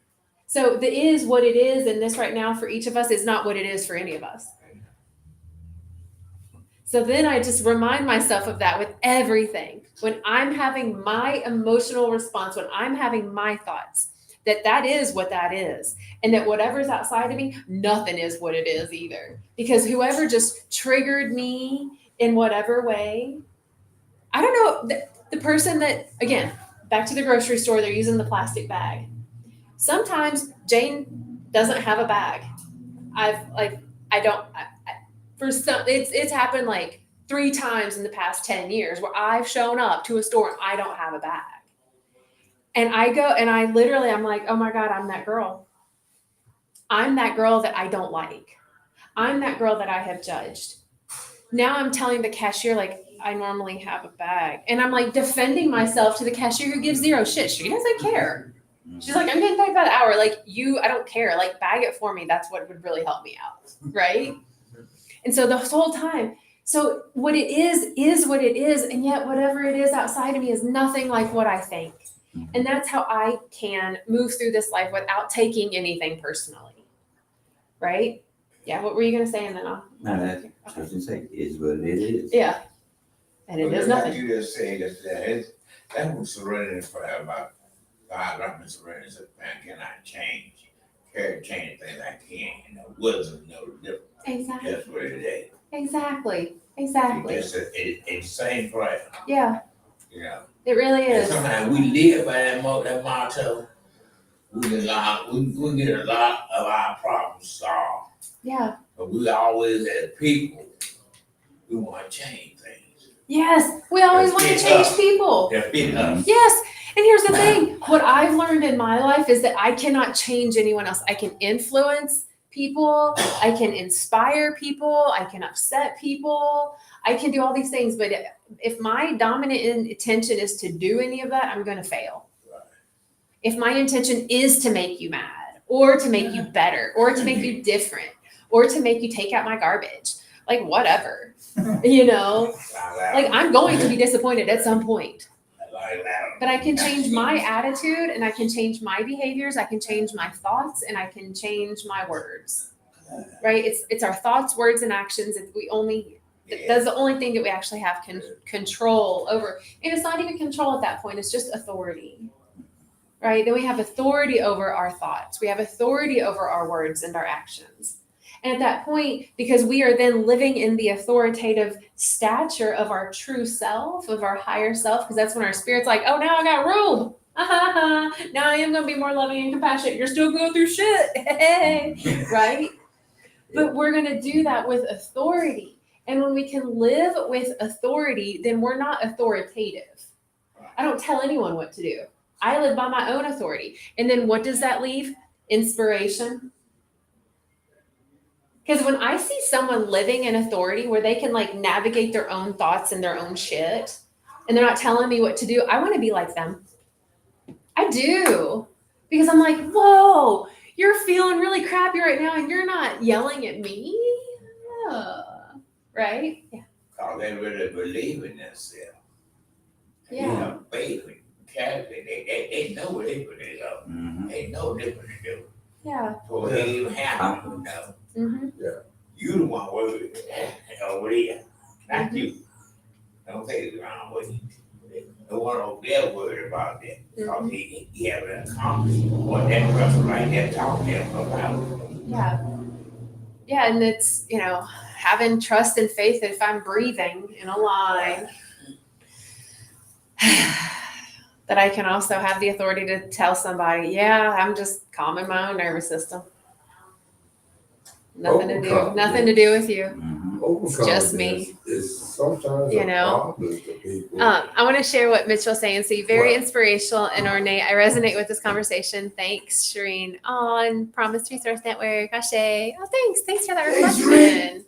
So the is what it is in this right now for each of us is not what it is for any of us. So then I just remind myself of that with everything. When I'm having my emotional response, when I'm having my thoughts, that is what that is. And that whatever's outside of me, nothing is what it is either. Because whoever just triggered me in whatever way, I don't know, the person that, again, back to the grocery store, they're using the plastic bag. Sometimes Jane doesn't have a bag. It's happened like 3 times in the past 10 years where I've shown up to a store and I don't have a bag. And I go and I'm like, oh my God, I'm that girl. I'm that girl that I don't like. I'm that girl that I have judged. Now I'm telling the cashier, like, I normally have a bag. And I'm like defending myself to the cashier who gives 0 shit. She doesn't care. She's like, I'm getting paid by the hour. Like, I don't care. Like, bag it for me. That's what would really help me out. Right? And so the whole time, so what it is what it is. And yet whatever it is outside of me is nothing like what I think. And that's how I can move through this life without taking anything personally. Right? Yeah. What were you going to say? And then I'll. No, that's, I was gonna say, is what it is. Yeah. And it is nothing. You just said that was surrendering for about God. I've been surrendering. Said, man, can I change? Can't change things I can. Wisdom, no different. Exactly. That's what it is. Exactly. It's a same prayer. Yeah. It really And is. sometimes we live by that motto. We get a lot of our problems solved. Yeah. But we always, as people, we want to change things. Yes. We always want to change people. They're fit us. Yes. And here's the thing. What I've learned in my life is that I cannot change anyone else. I can influence people. I can inspire people. I can upset people. I can do all these things. But if my dominant intention is to do any of that, I'm going to fail. If my intention is to make you mad or to make you better or to make you different or to make you take out my garbage, like whatever, like I'm going to be disappointed at some point. But I can change my attitude and I can change my behaviors. I can change my thoughts and I can change my words, right? It's our thoughts, words, and actions. That's the only thing that we actually have control over. And it's not even control at that point. It's just authority, right? Then we have authority over our thoughts. We have authority over our words and our actions. And at that point, because we are then living in the authoritative stature of our true self, of our higher self, because that's when our spirit's like, oh, now I got room. Now I am going to be more loving and compassionate. You're still going through shit. Right? But we're going to do that with authority. And when we can live with authority, then we're not authoritative. I don't tell anyone what to do. I live by my own authority. And then what does that leave? Inspiration. Because when I see someone living in authority where they can like navigate their own thoughts and their own shit, and they're not telling me what to do, I want to be like them. I do. Because I'm like, whoa, you're feeling really crappy right now and you're not yelling at me. Right? Yeah. Cause they really believe in themselves. Yeah. You know, faith and character, they know what they believe of. Mhm. They know what they to do. Yeah. So it ain't even happen, you know. Mm-hmm. You the one worried over there, not you. Don't take it wrong with you. The one over there worried about that. Because he haven't accomplished what that person right there talking to him about. Yeah. Yeah. And it's, having trust and faith that if I'm breathing in a line, that I can also have the authority to tell somebody, yeah, I'm just calming my own nervous system. Nothing to do with you. Mhm. It's just me. It's sometimes You a know? problem to people. I want to share what Mitchell's saying. So very What? inspirational and ornate. I resonate with this conversation. Thanks, Shireen. On Promise Resource Network. Ashe. Oh, thanks for that reflection.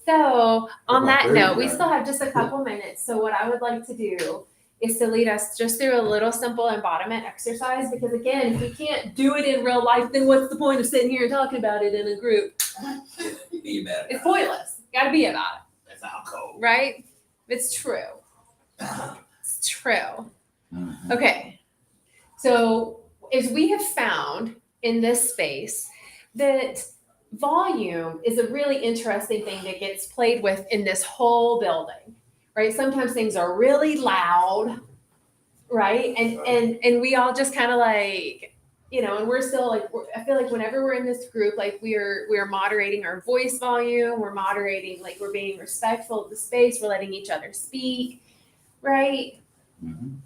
So on My that favorite note, we guy. still have just a couple minutes. So what I would like to do is to lead us just through a little simple embodiment exercise. Because again, if we can't do it in real life, then what's the point of sitting here and talking about it in a group? You better. It's pointless. Got to be about it, That's all cold. right? It's true. It's true. Mhm. Okay. So as we have found in this space that volume is a really interesting thing that gets played with in this whole building, right? Sometimes things are really loud, right? And we all just kind of like, and we're still like, I feel like whenever we're in this group, like we're moderating our voice volume, we're moderating, like we're being respectful of the space, we're letting each other speak, right? Mhm.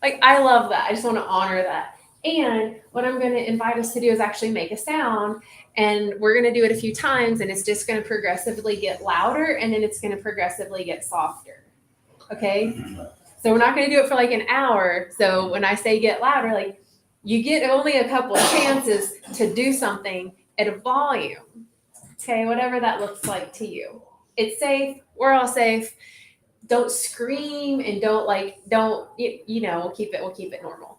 Like, I love that. I just want to honor that. And what I'm going to invite us to do is actually make a sound, and we're going to do it a few times, and it's just going to progressively get louder, and then it's going to progressively get softer. Okay? So we're not going to do it for like an hour. So when I say get louder, like you get only a couple of chances to do something at a volume. Okay? Whatever that looks like to you. It's safe. We're all safe. Don't scream and don't we'll keep it normal.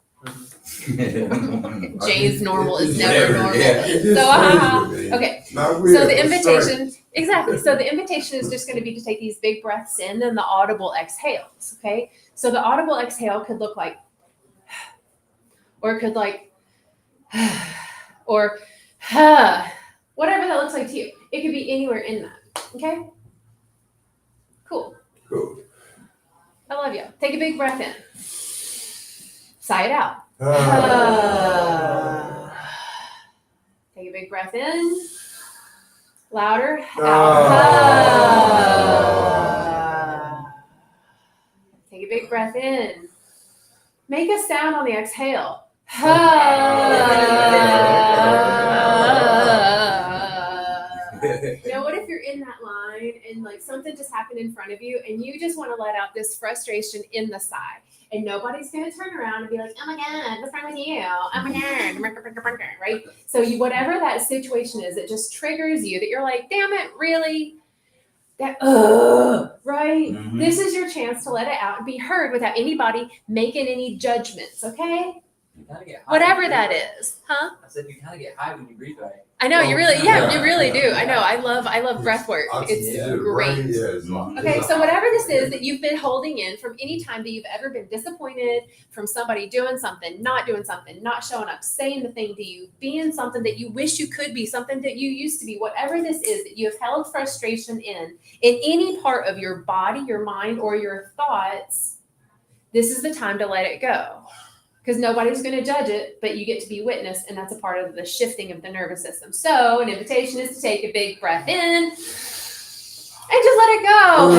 Jay's normal is never normal. So okay. So the invitation, exactly. So the invitation is just going to be to take these big breaths in and the audible exhales. Okay. So the audible exhale could look like, or it could like, or whatever that looks like to you. It could be anywhere in that. Okay. Cool. Cool. I love you. Take a big breath in. Sigh it out. Take a big breath in. Louder. Out. Take a big breath in. Make a sound on the exhale. What if you're in that line and like something just happened in front of you and you just want to let out this frustration in the sigh, and nobody's going to turn around and be like, oh my God, what's wrong with you? Oh my God, right? So whatever that situation is, it just triggers you that you're like, damn it, really? That, right? Mhm. This is your chance to let it out and be heard without anybody making any judgments, okay? You kind of get high. Whatever when you that breathe right. is, huh? I said you kind of get high when you breathe right. I know you really, yeah, you really do. yeah. I know. I love breath work. It's great. Okay, so whatever this is that you've been holding in from any time that you've ever been disappointed from somebody doing something, not showing up, saying the thing to you, being something that you wish you could be, something that you used to be, whatever this is that you have held frustration in any part of your body, your mind, or your thoughts, this is the time to let it go. because nobody's going to judge it, but you get to be witness, and that's a part of the shifting of the nervous system. So an invitation is to take a big breath in and just let it go.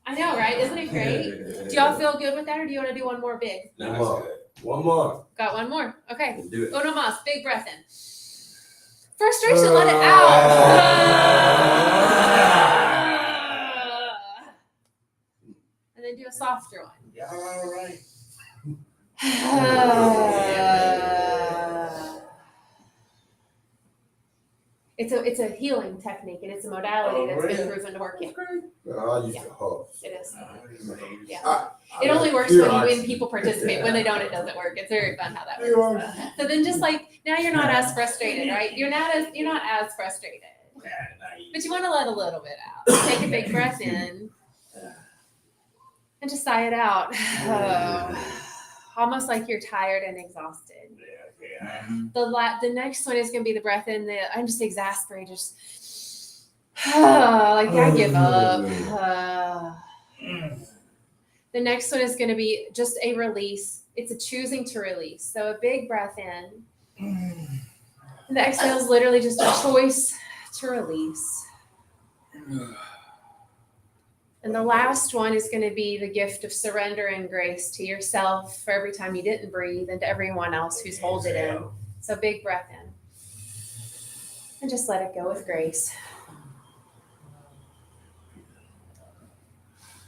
I know, right? Isn't it great? Do y'all feel good with that, or do you want to do one more big? No, that's good. One more. Got one more. Okay. Let's do it. Uno más. Big breath in. Frustration, let it out. And then do a softer one. Y'all all right? It's a healing technique, and it's a modality that's been proven to work. Yeah, I used to huff. it is. Yeah. I It only works pure when oxygen. people participate. When they don't, it doesn't work. It's very fun how that works. So then, just like now, you're not as frustrated, right? You're not as frustrated, but you want to let a little bit out. Take a big breath in, and just sigh it out. Almost like you're tired and exhausted. The next one is going to be the breath in. I'm just exasperated. Just, like I give up. The next one is going to be just a release. It's a choosing to release. So a big breath in. And the exhale is literally just a choice to release. And the last one is going to be the gift of surrender and grace to yourself for every time you didn't breathe, and to everyone else who's held it in. So big breath in. And just let it go with grace.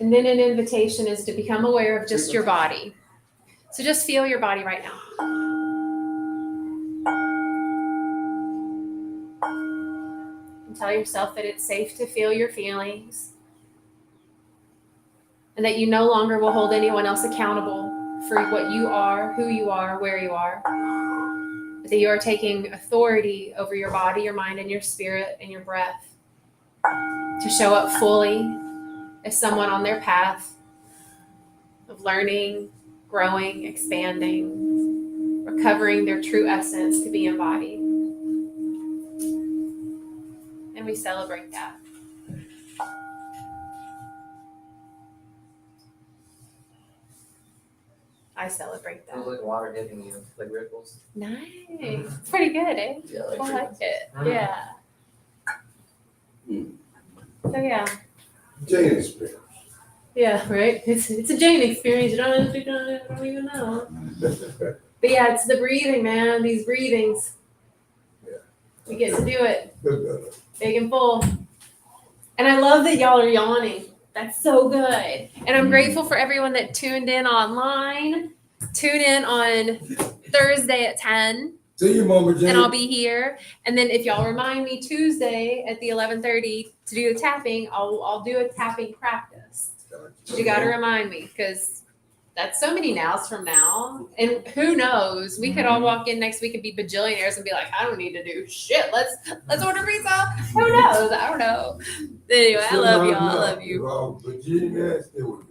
And then an invitation is to become aware of just your body. So just feel your body right now. And tell yourself that it's safe to feel your feelings, and that you no longer will hold anyone else accountable for what you are, who you are, where you are. But that you are taking authority over your body, your mind, and your spirit, and your breath to show up fully as someone on their path of learning, growing, expanding, recovering their true essence to be embodied. And we celebrate that. I celebrate Feels that. like water hitting you, like ripples. Nice. It's pretty good, eh? Yeah, I like ripples. it. Yeah. So yeah. Jane experience. Yeah, right? It's a Jane experience. You don't even know. But yeah, it's the breathing, man. These breathings. Yeah. We get to do it. Good. Big and full. And I love that y'all are yawning. That's so good. And I'm grateful for everyone that tuned in online. Tune in on Thursday at 10, See you, Mama Jane. and I'll be here. And then if y'all remind me Tuesday at the 11:30 to do the tapping, I'll do a tapping practice. You got to remind me, because that's so many nows from now. And who knows? We could all walk in next week and be bajillionaires and be like, I don't need to do shit. Let's order pizza. Who knows? I don't know. Anyway, I love y'all. I love you. Virginia, it would be